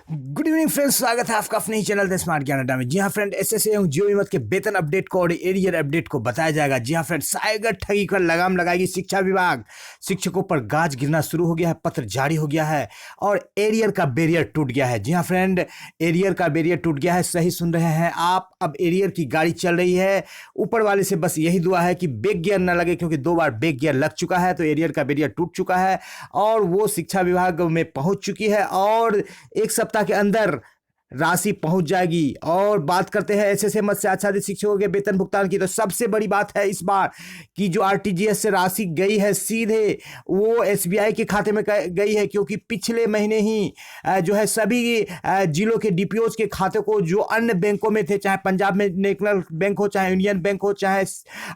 Good evening friends, स्वागत है आपका अपने ही चैनल द स्मार्ट ज्ञान अड्डा में। जी हाँ फ्रेंड, एसएसए एवं जियो विमत के वेतन अपडेट को और एरियर अपडेट को बताया जाएगा। जी हाँ फ्रेंड, साइबर ठगी पर लगाम लगाएगी शिक्षा विभाग। शिक्षकों पर गाज गिरना शुरू हो गया है, पत्र जारी हो गया है और एरियर का बैरियर टूट गया है। जी हाँ फ्रेंड, एरियर का बैरियर टूट गया है, सही सुन रहे हैं आप। अब एरियर की गाड़ी चल रही है, ऊपर वाले से बस यही दुआ है कि बैक गियर न लगे, क्योंकि 2 बार बैक गियर लग चुका है। तो एरियर का बैरियर टूट चुका है और वो शिक्षा विभाग में पहुंच चुकी है और एक सप्ताह के अंदर राशि पहुंच जाएगी। और बात करते हैं एसएसए मद से आच्छादित शिक्षकों के वेतन भुगतान की, तो सबसे बड़ी बात है इस बार कि जो आरटीजीएस से राशि गई है सीधे वो एसबीआई के खाते में गई है, क्योंकि पिछले महीने ही जो है सभी जिलों के डीपीओज के खाते को जो अन्य बैंकों में थे, चाहे पंजाब में नेशनल बैंक हो, चाहे यूनियन बैंक हो, चाहे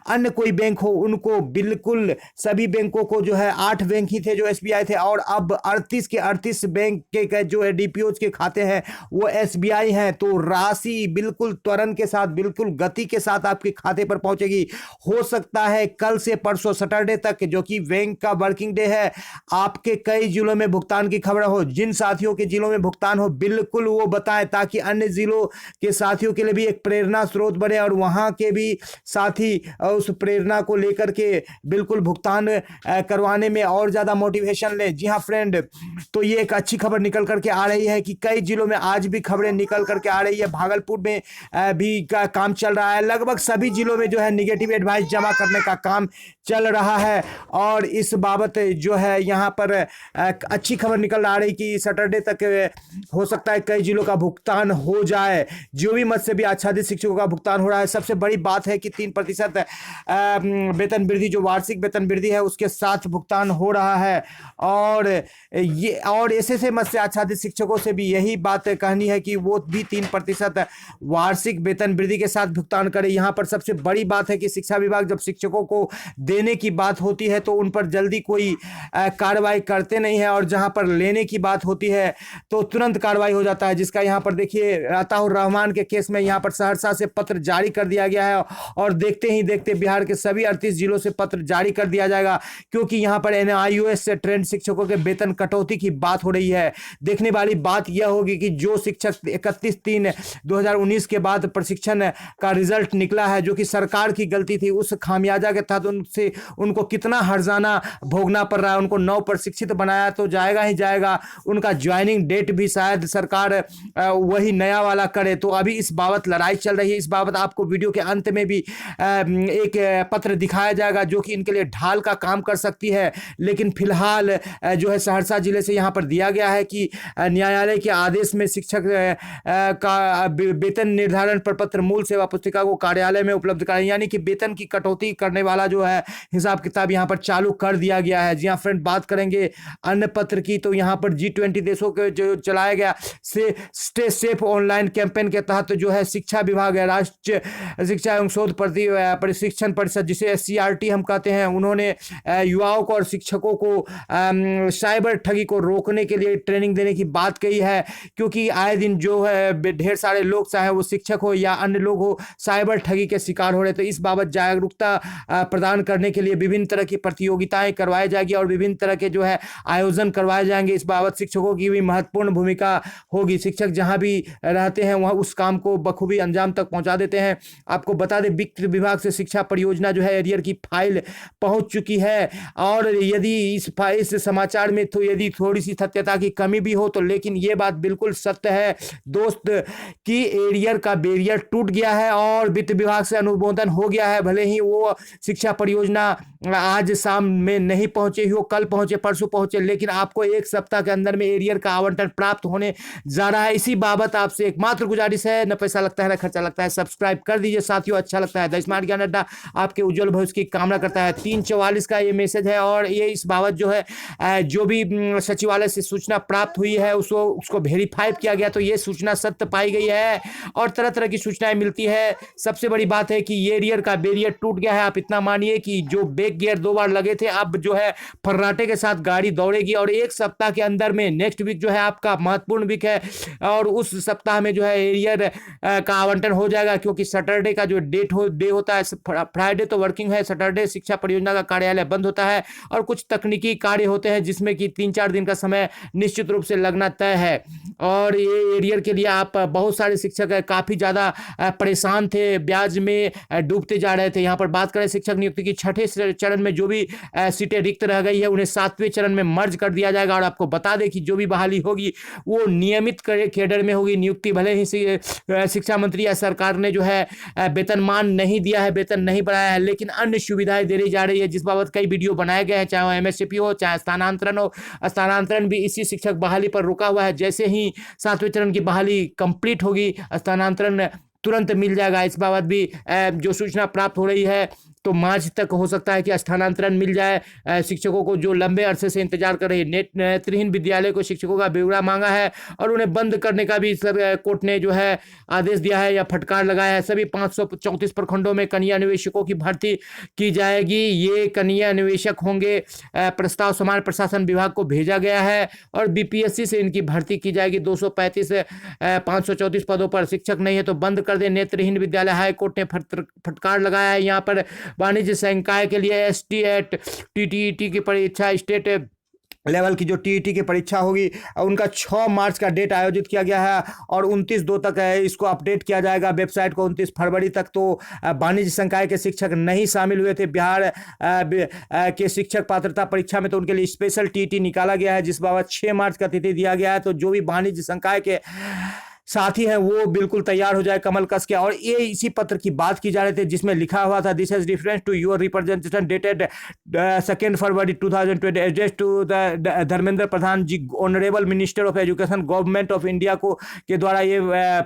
अन्य कोई बैंक हो, उनको बिल्कुल सभी बैंकों को जो है 8 बैंक ही थे जो एसबीआई थे, और अब 38 के 38 बैंक के जो डीपीओज के खाते हैं वो एसबीआई है। तो राशि बिल्कुल त्वरण के साथ, बिल्कुल गति के साथ आपके खाते पर पहुंचेगी। हो सकता है कल से परसों सैटरडे तक, जो कि बैंक का वर्किंग डे है, आपके कई जिलों में भुगतान की खबर हो। जिन साथियों के जिलों में भुगतान हो बिल्कुल वो बताएं, ताकि अन्य जिलों के साथियों के लिए भी एक प्रेरणा स्रोत बने और वहां के भी साथी उस प्रेरणा को लेकर के बिल्कुल भुगतान करवाने में और ज्यादा मोटिवेशन ले। जी हाँ फ्रेंड, तो ये एक अच्छी खबर निकल करके आ रही है कि कई जिलों में आज भी खबरें निकल करके आ रही है। भागलपुर में भी का काम चल रहा है। लगभग सभी जिलों में जो है निगेटिव एडवाइस जमा करने का काम चल रहा है और इस बाबत जो है यहाँ पर अच्छी खबर निकल आ रही कि सैटरडे तक हो सकता है कई जिलों का भुगतान हो जाए। जो भी मद से भी आच्छादित शिक्षकों का भुगतान हो रहा है। सबसे बड़ी बात है कि 3% वेतन वृद्धि, जो वार्षिक वेतन वृद्धि है, उसके साथ भुगतान हो रहा है। और ये और एसएसए मद से आच्छादित शिक्षकों से भी यही बात कहनी है कि वो भी 3% वार्षिक वेतन वृद्धि के साथ भुगतान करें। यहाँ पर सबसे बड़ी बात है कि शिक्षा विभाग जब शिक्षकों को देने की बात होती है तो उन पर जल्दी कोई कार्रवाई करते नहीं है, और जहाँ पर लेने की बात होती है तो तुरंत कार्रवाई हो जाता है। जिसका यहाँ पर देखिए अताउर रहमान के केस में यहाँ पर सहरसा से पत्र जारी कर दिया गया है और देखते ही देखते बिहार के सभी 38 जिलों से पत्र जारी कर दिया जाएगा, क्योंकि यहाँ पर एनआईओएस से ट्रेंड शिक्षकों के वेतन कटौती की बात हो रही है। देखने वाली बात यह होगी कि जो शिक्षक 31/3/2019 के बाद प्रशिक्षण का रिजल्ट निकला है, जो कि सरकार की गलती थी, उस खामियाजा के तहत उनसे उनको कितना हर्जाना भोगना पड़ रहा है। उनको 9 प्रशिक्षित बनाया तो जाएगा ही जाएगा, उनका ज्वाइनिंग डेट भी शायद सरकार वही नया वाला करे। तो अभी इस बाबत लड़ाई चल रही है। इस बाबत आपको वीडियो के अंत में भी एक पत्र दिखाया जाएगा जो कि इनके लिए ढाल का काम कर सकती है। लेकिन फिलहाल जो है सहरसा जिले से यहाँ पर दिया गया है कि न्यायालय के आदेश में शिक्षक का वेतन निर्धारण प्रपत्र मूल सेवा पुस्तिका को कार्यालय में उपलब्ध कराएं, यानी कि वेतन की कटौती करने वाला जो है हिसाब किताब यहाँ पर चालू कर दिया गया है। जी हाँ फ्रेंड, बात करेंगे अन्य पत्र की, तो यहाँ पर G20 देशों के जो चलाया गया से स्टे सेफ ऑनलाइन कैंपेन के तहत जो है शिक्षा विभाग है, राष्ट्रीय शिक्षा एवं शोध प्रशिक्षण परिषद, जिसे SCRT हम कहते हैं, उन्होंने युवाओं को और शिक्षकों को साइबर ठगी को रोकने के लिए ट्रेनिंग देने की बात कही है, क्योंकि आए दिन जो है ढेर सारे लोग, चाहे वो शिक्षक हो या अन्य लोग हो, साइबर ठगी के शिकार हो रहे। तो इस बाबत जागरूकता प्रदान करने के लिए विभिन्न तरह की प्रतियोगिताएं करवाई जाएगी और विभिन्न तरह के जो है आयोजन करवाए जाएंगे। इस बाबत शिक्षकों की भी महत्वपूर्ण भूमिका होगी। शिक्षक जहां भी रहते हैं वहां उस काम को बखूबी अंजाम तक पहुंचा देते हैं। आपको बता दें, वित्त विभाग से शिक्षा परियोजना जो है एरियर की फाइल पहुंच चुकी है, और यदि इस समाचार में तो यदि थोड़ी सी सत्यता की कमी भी हो तो, लेकिन ये बात बिल्कुल सत्य है दोस्त कि एरियर का बैरियर टूट गया है और वित्त विभाग से अनुमोदन हो गया है। भले ही वो शिक्षा परियोजना आज शाम में नहीं पहुंचे हो, कल पहुंचे, परसों पहुंचे, लेकिन आपको एक सप्ताह के अंदर में एरियर का आवंटन प्राप्त होने जा रहा है। इसी बाबत आपसे एकमात्र गुजारिश है, न पैसा लगता है न खर्चा लगता है, सब्सक्राइब कर दीजिए साथियों। अच्छा लगता है द स्मार्ट ज्ञान अड्डा आपके उज्जवल भविष्य की कामना करता है। 344 का ये मैसेज है और ये इस बाबत जो है जो भी सचिवालय से सूचना प्राप्त हुई है उसको वेरीफाई किया गया, तो ये सूचना सत्य पाई गई है और तरह तरह की सूचनाएं मिलती है। सबसे बड़ी बात है कि ये रियर का बैरियर टूट गया है। आप इतना मानिए कि जो बैक गियर 2 बार लगे थे, अब जो है फर्राटे के साथ गाड़ी दौड़ेगी और एक सप्ताह के अंदर में नेक्स्ट वीक जो है आपका महत्वपूर्ण वीक है और उस सप्ताह में जो है एरियर का आवंटन हो जाएगा, क्योंकि सैटरडे का जो डे होता है, फ्राइडे तो वर्किंग है, सैटरडे शिक्षा परियोजना का कार्यालय बंद होता है और कुछ तकनीकी कार्य होते हैं जिसमें कि 3-4 दिन का समय निश्चित रूप से लगना तय है। और ये एरियर के लिए आप बहुत सारे शिक्षक काफी ज्यादा परेशान थे, ब्याज में डूबते जा रहे थे। यहाँ पर बात करें शिक्षक नियुक्ति की, छठे चरण में जो भी सीटें रिक्त रह गई है उन्हें 7वें चरण में मर्ज कर दिया जाएगा। और आपको बता दें कि जो भी बहाली होगी वो नियमित कैडर में होगी। नियुक्ति भले ही शिक्षा मंत्री या सरकार ने जो है वेतनमान नहीं दिया है, वेतन नहीं बढ़ाया है, लेकिन अन्य सुविधाएं दे जा रही है, जिस बाबत कई वीडियो बनाए गए हैं, चाहे वो एमएसपी हो चाहे स्थानांतरण हो। स्थानांतरण भी इसी शिक्षक बहाली पर रुका हुआ है। जैसे ही 7वें चरण की बहाली कंप्लीट होगी, स्थानांतरण तुरंत मिल जाएगा। इस बाबत भी जो सूचना प्राप्त हो रही है तो मार्च तक हो सकता है कि स्थानांतरण मिल जाए शिक्षकों को जो लंबे अरसे से इंतजार कर रहे हैं। नेत्रहीन विद्यालय को शिक्षकों का ब्यौरा मांगा है और उन्हें बंद करने का भी कोर्ट ने जो है आदेश दिया है या फटकार लगाया है। सभी 534 प्रखंडों में कन्या निवेशकों की भर्ती की जाएगी। ये कन्या निवेशक होंगे। प्रस्ताव समाज प्रशासन विभाग को भेजा गया है और बीपीएससी से इनकी भर्ती की जाएगी। 235 534 पदों पर शिक्षक नहीं है तो बंद कर दे नेत्रहीन विद्यालय। हाईकोर्ट ने फटकार लगाया है। यहाँ पर वाणिज्य संकाय के लिए एसटीएट टीटीईटी की परीक्षा, स्टेट लेवल की जो टीईटी की परीक्षा होगी, उनका 6 मार्च का डेट आयोजित किया गया है और 29/2 तक इसको अपडेट किया जाएगा वेबसाइट को। 29 फरवरी तक तो वाणिज्य संकाय के शिक्षक नहीं शामिल हुए थे बिहार के शिक्षक पात्रता परीक्षा में, तो उनके लिए स्पेशल टीईटी निकाला गया है, जिस बाबत 6 मार्च का तिथि दिया गया है। तो जो भी वाणिज्य संकाय के साथी हैं वो बिल्कुल तैयार हो जाए कमल कस के। और ये इसी पत्र की बात की जा रही थी जिसमें लिखा हुआ था, this has reference to your representation dated 2 February 2020 address to the Dharmendra Pradhan ji, honourable minister of education, government of India को के द्वारा ये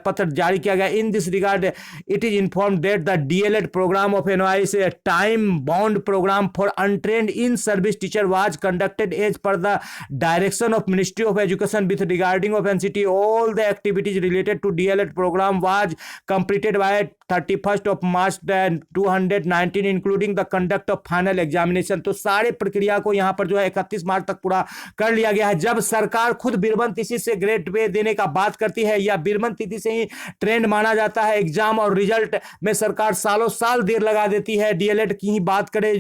पत्र जारी किया गया। In this regard it is inform that the DElEd programme of NYS time bound programme for untrained in service teacher was conducted as per the direction of ministry of education with regarding of NCT. All the activities related to DLED program was completed by 31st of March 2019 including the conduct of final examination। तो सारे प्रक्रिया को यहाँ पर जो है 31 मार्च तक पूरा कर लिया गया है। जब सरकार खुद बिरबन तिथि से ग्रेड पे देने का बात करती है या बिरबन तिथि से ही ट्रेंड माना जाता है, एग्जाम और रिजल्ट में सरकार सालों साल देर लगा देती है। डीएलएड की ही बात करें,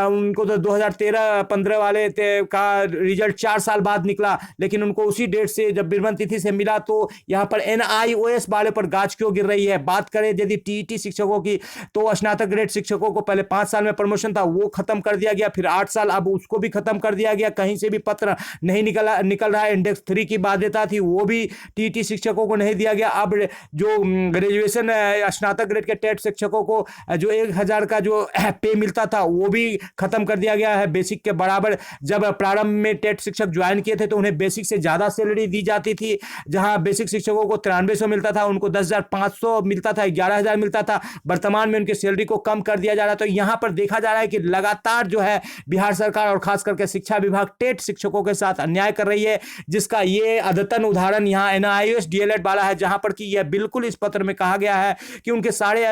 उनको तो 2013-15 वाले का रिजल्ट 4 साल बाद निकला, लेकिन उनको उसी डेट से जब बिरबन तिथि से मिला तो यहाँ पर एनआईओएस वाले पर गाज क्यों गिर रही है। बात करें यदि टीईटी शिक्षकों की, तो स्नातक ग्रेड शिक्षकों को पहले 5 साल में प्रमोशन था, वो खत्म कर दिया गया, फिर 8 साल, अब उसको भी खत्म कर दिया गया। कहीं से भी पत्र नहीं निकल रहा है। इंडेक्स 3 की बाध्यता थी, वो भी टीईटी शिक्षकों को नहीं दिया गया। अब जो ग्रेजुएशन स्नातक ग्रेड के टेट शिक्षकों को जो 1000 का जो पे मिलता था वो भी खत्म कर दिया गया है, बेसिक के बराबर। जब प्रारंभ में टेट शिक्षक ज्वाइन किए थे तो उन्हें बेसिक से ज्यादा सैलरी दी जाती थी। जहां बेसिक शिक्षकों को 9300 मिलता था, उनको 10,500 मिलता था, 11,000 मिलता था। वर्तमान में उनकी सैलरी को कम कर दिया जा रहा है। तो यहां पर देखा जा रहा है कि लगातार जो है बिहार सरकार और खास करके शिक्षा विभाग टेट शिक्षकों के साथ अन्याय कर रही है, जिसका ये अद्यतन उदाहरण यहां एनआईओएस डीएलएड वाला है, जहां पर कि यह बिल्कुल इस पत्र में कहा गया है कि उनके सारे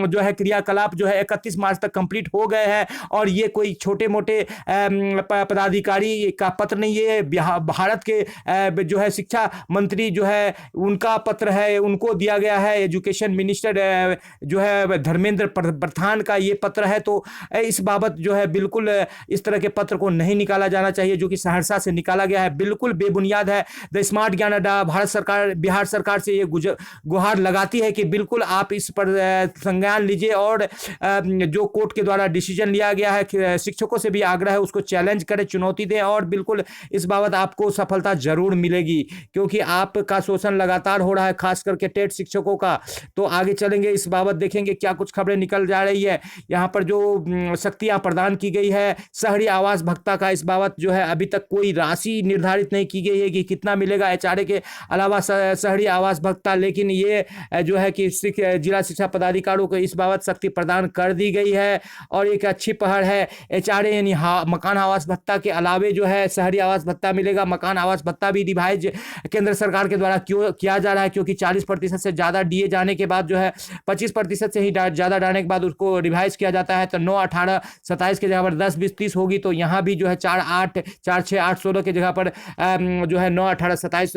जो है क्रियाकलाप जो है 31 मार्च तक कंप्लीट हो गए हैं। और ये कोई छोटे मोटे पदाधिकारी का पत्र नहीं, ये भारत के जो है शिक्षा मंत्री जो है उनका पत्र है, उनको दिया गया है। एजुकेशन मिनिस्टर जो है धर्मेंद्र प्रधान का ये पत्र है। तो इस बाबत जो है बिल्कुल इस तरह के पत्र को नहीं निकाला जाना चाहिए जो कि सहरसा से निकाला गया है, बिल्कुल बेबुनियाद है। द स्मार्ट ज्ञान अड्डा भारत सरकार बिहार सरकार से ये गुहार लगाती है कि बिल्कुल आप इस पर संज्ञान लीजिए और जो कोर्ट के द्वारा डिसीजन लिया गया है, शिक्षकों से भी आग्रह है उसको चैलेंज करें, चुनौती दें और बिल्कुल इस बाबत आपको सफलता जरूर मिलेगी, क्योंकि आपका शोषण लगातार हो रहा है, खास करके टेट शिक्षकों का। तो आगे चलेंगे, इस बाबत देखेंगे क्या कुछ खबरें निकल जा रही है। यहाँ पर जो शक्तियां प्रदान की गई है शहरी आवास भत्ता का, इस बाबत जो है अभी तक कोई राशि निर्धारित नहीं की गई है कि कितना मिलेगा एचआरए के अलावा शहरी आवास भत्ता, लेकिन ये जो है कि जिला शिक्षा पदाधिकारियों को इस बाबत शक्ति प्रदान कर दी गई है। और एक अच्छी पहल है, एचआरए यानी मकान आवास भत्ता के अलावे जो है शहरी आवास भत्ता मिलेगा। मकान आवास भत्ता भी रिवाइज केंद्र सरकार के द्वारा किया जा रहा है, क्योंकि 40% से ज़्यादा डीए जाने के बाद जो है 25% से ही ज़्यादा डालने के बाद उसको रिवाइज किया जाता है। तो 9, 18, 27 की जगह पर 10, 20, 30 होगी। तो यहाँ भी जो है 4, 8, 4, 6, 8, 16 की जगह पर जो है 9, 18, 27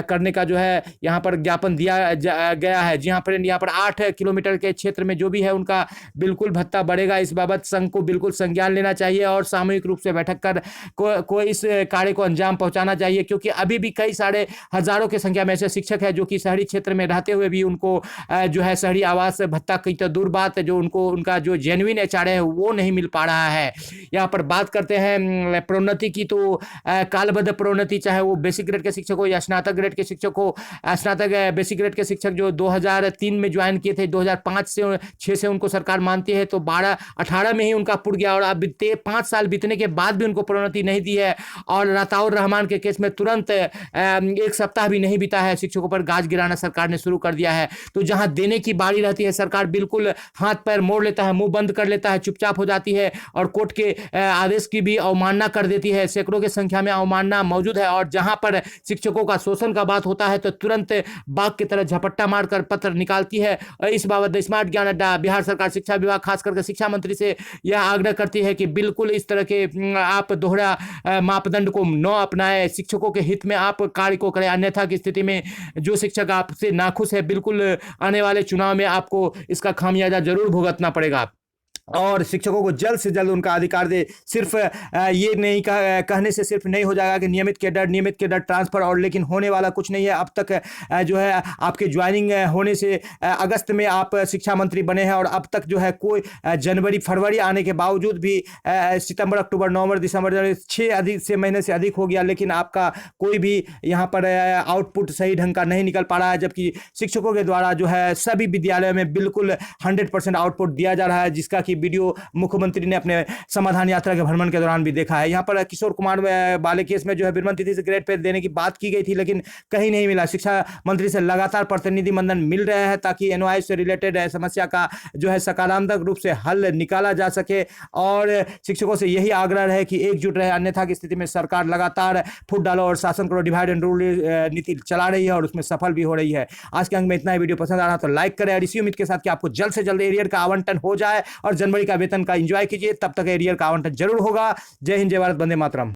करने का जो है यहाँ पर ज्ञापन दिया गया है। जी हाँ फ्रेंड, यहाँ पर 8 किलोमीटर के क्षेत्र में जो भी है उनका बिल्कुल भत्ता बढ़ेगा। इस बाबत संघ को बिल्कुल संज्ञान लेना चाहिए और सामूहिक रूप से बैठक कर कोई इस कार्य को अंजाम पहुंचाना चाहिए, क्योंकि अभी भी कई सारे हजारों की संख्या में ऐसे शिक्षक है जो कि शहरी क्षेत्र में रहते हुए भी उनको जो है शहरी आवास भत्ता की तो दूर बात, जो उनको उनका जो जेन्युइन एचआर है वो नहीं मिल पा रहा है। यहाँ पर बात करते हैं प्रोन्नति की, तो कालबद्ध प्रोन्नति, चाहे वो बेसिक ग्रेड के शिक्षक हो या स्नातक ग्रेड के शिक्षक हो। स्नातक बेसिक ग्रेड के शिक्षक जो 2003 में ज्वाइन किए थे, 2005 से 6 से उनको सरकार मानती है, तो 12-18 में ही उनका पुर गया और अब 5 साल बीतने के बाद भी उनको प्रोन्नति नहीं दी है। और राताउर रहमान के केस में तुरंत 1 सप्ताह भी नहीं बीता है, शिक्षकों पर गाज गिराना सरकार ने शुरू कर दिया है। तो जहां देने की बारी रहती है, सरकार बिल्कुल हाथ पैर मोड़ लेता है, मुंह बंद कर लेता है, चुपचाप हो जाती है और कोर्ट के आदेश की भी अवमानना कर देती है। सैकड़ों की संख्या में अवमानना मौजूद है और जहां पर शिक्षकों का शोषण का बात होता है तो तुरंत बाघ की तरह झपट्टा मारकर पत्र निकालती है। इस बाबत स्मार्ट ज्ञान अड्डा बिहार सरकार शिक्षा विभाग खास करके शिक्षा मंत्री से यह आग्रह करती है कि बिल्कुल इस तरह के आप दोहरा मापदंड को न अपनाएं, शिक्षकों के हित में आप कार्य को करें, अन्यथा की स्थिति में जो शिक्षक आपसे नाखुश है बिल्कुल आने वाले चुनाव में आपको इसका खामियाजा जरूर भुगतना पड़ेगा। और शिक्षकों को जल्द से जल्द उनका अधिकार दे। सिर्फ ये नहीं कहने से सिर्फ नहीं हो जाएगा कि नियमित कैडर ट्रांसफर, और लेकिन होने वाला कुछ नहीं है। अब तक जो है आपके ज्वाइनिंग होने से अगस्त में आप शिक्षा मंत्री बने हैं और अब तक जो है कोई जनवरी फरवरी आने के बावजूद भी सितंबर, अक्टूबर, नवंबर, दिसंबर 6 महीने से अधिक हो गया, लेकिन आपका कोई भी यहाँ पर आउटपुट सही ढंग का नहीं निकल पा रहा है। जबकि शिक्षकों के द्वारा जो है सभी विद्यालयों में बिल्कुल 100% आउटपुट दिया जा रहा है, जिसका कि वीडियो मुख्यमंत्री ने अपने समाधान यात्रा के भ्रमण के दौरान भी देखा है। यहाँ पर किशोर कुमार वाले केस में जो है विरमण तिथि से ग्रेड पे देने की बात की गई थी, लेकिन कहीं नहीं मिला। शिक्षा मंत्री से लगातार प्रतिनिधि मंडल मिल रहे हैं ताकि एनवाईएस से रिलेटेड समस्या का जो है सकारात्मक रूप से हल निकाला जा सके। और शिक्षकों से यही आग्रह है कि एकजुट रहे, अन्यथा की स्थिति में सरकार लगातार फुट डालो और शासन करो डिवाइड एंड रूल नीति चला रही है और उसमें सफल भी हो रही है। आज के अंक में इतना ही। वीडियो पसंद आ रहा तो लाइक करें और इसी उम्मीद के साथ कि आपको जल्द से जल्द एरियर का आवंटन हो जाए और जनवरी का वेतन का एंजॉय कीजिए। तब तक एरियर का आवंटन जरूर होगा। जय हिंद, जय भारत, वंदे मातरम।